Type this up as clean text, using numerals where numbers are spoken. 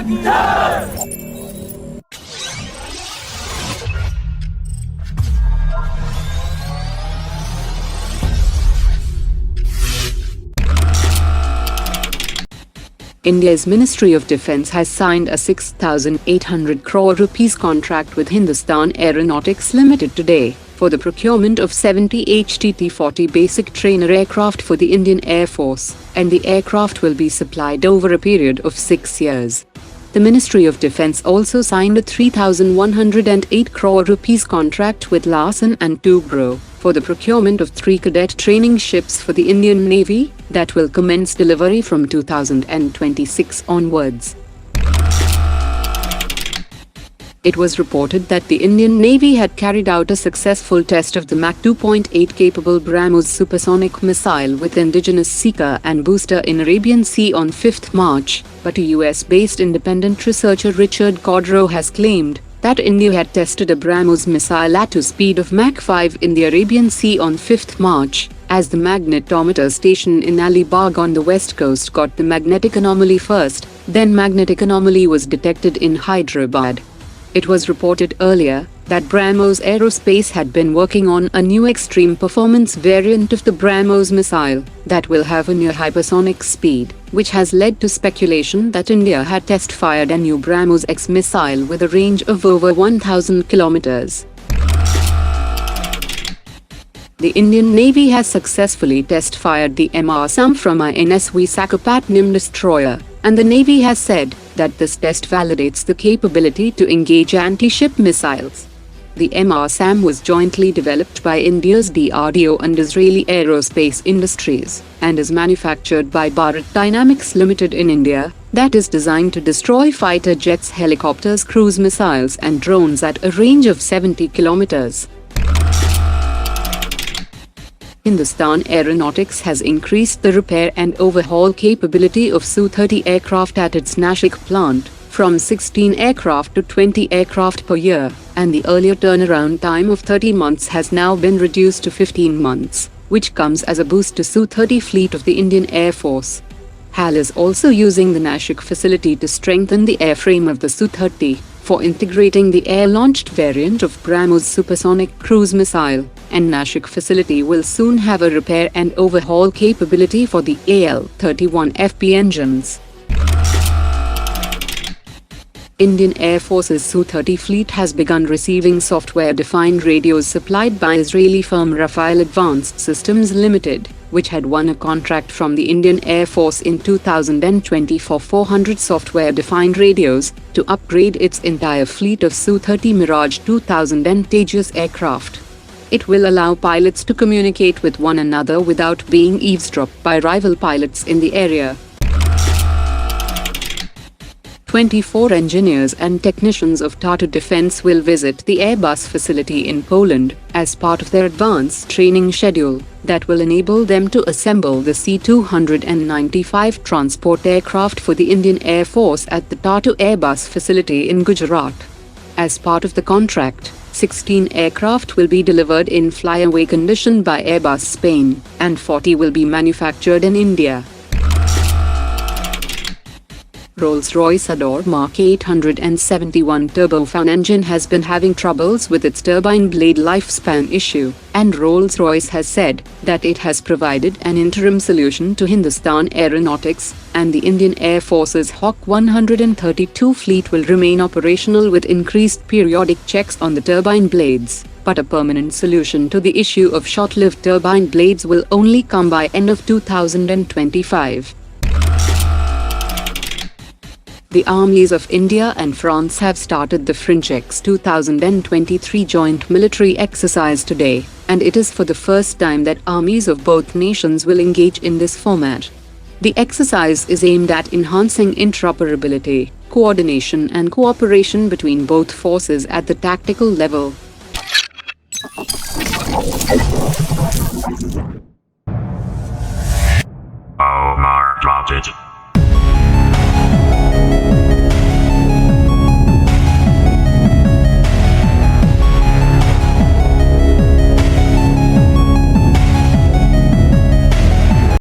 India's Ministry of Defence has signed a 6,800 crore rupees contract with Hindustan Aeronautics Limited today for the procurement of 70 HTT-40 basic trainer aircraft for the Indian Air Force, and the aircraft will be supplied over a period of 6 years. The Ministry of Defence also signed a 3,108 crore rupees contract with Larsen & Toubro for the procurement of 3 cadet training ships for the Indian Navy that will commence delivery from 2026 onwards. It was reported that the Indian Navy had carried out a successful test of the Mach 2.8 capable Brahmos supersonic missile with indigenous seeker and booster in Arabian Sea on 5th March, but a US-based independent researcher Richard Cordero has claimed that India had tested a Brahmos missile at a speed of Mach 5 in the Arabian Sea on 5th March, as the magnetometer station in Alibag on the west coast got the magnetic anomaly first, then magnetic anomaly was detected in Hyderabad. It was reported earlier that Brahmos Aerospace had been working on a new extreme performance variant of the Brahmos missile that will have a near hypersonic speed, which has led to speculation that India had test-fired a new Brahmos-X missile with a range of over 1,000 kilometers. The Indian Navy has successfully test-fired the MRSAM from INS Visakhapatnam destroyer, and the Navy has said that this test validates the capability to engage anti-ship missiles. The MRSAM was jointly developed by India's DRDO and Israeli Aerospace Industries, and is manufactured by Bharat Dynamics Limited in India, that is designed to destroy fighter jets, helicopters, cruise missiles and drones at a range of 70 kilometers. Hindustan Aeronautics has increased the repair and overhaul capability of Su-30 aircraft at its Nashik plant from 16 aircraft to 20 aircraft per year, and the earlier turnaround time of 30 months has now been reduced to 15 months, which comes as a boost to Su-30 fleet of the Indian Air Force. HAL is also using the Nashik facility to strengthen the airframe of the Su-30 for integrating the air-launched variant of Brahmos supersonic cruise missile, and Nashik facility will soon have a repair and overhaul capability for the AL-31FP engines. Indian Air Force's Su-30 fleet has begun receiving software-defined radios supplied by Israeli firm Rafael Advanced Systems Limited, which had won a contract from the Indian Air Force in 2020 for 400 software-defined radios to upgrade its entire fleet of Su-30 Mirage 2000 and Tejas aircraft. It will allow pilots to communicate with one another without being eavesdropped by rival pilots in the area. 24 engineers and technicians of Tata Defence will visit the Airbus facility in Poland as part of their advanced training schedule that will enable them to assemble the C-295 transport aircraft for the Indian Air Force at the Tata Airbus facility in Gujarat. As part of the contract, 16 aircraft will be delivered in flyaway condition by Airbus Spain, and 40 will be manufactured in India. Rolls-Royce Adour MK871 turbofan engine has been having troubles with its turbine blade lifespan issue, and Rolls-Royce has said that it has provided an interim solution to Hindustan Aeronautics, and the Indian Air Force's Hawk 132 fleet will remain operational with increased periodic checks on the turbine blades, but a permanent solution to the issue of short-lived turbine blades will only come by end of 2025. The armies of India and France have started the French-X 2023 joint military exercise today, and it is for the first time that armies of both nations will engage in this format. The exercise is aimed at enhancing interoperability, coordination and cooperation between both forces at the tactical level. Omar dropped it.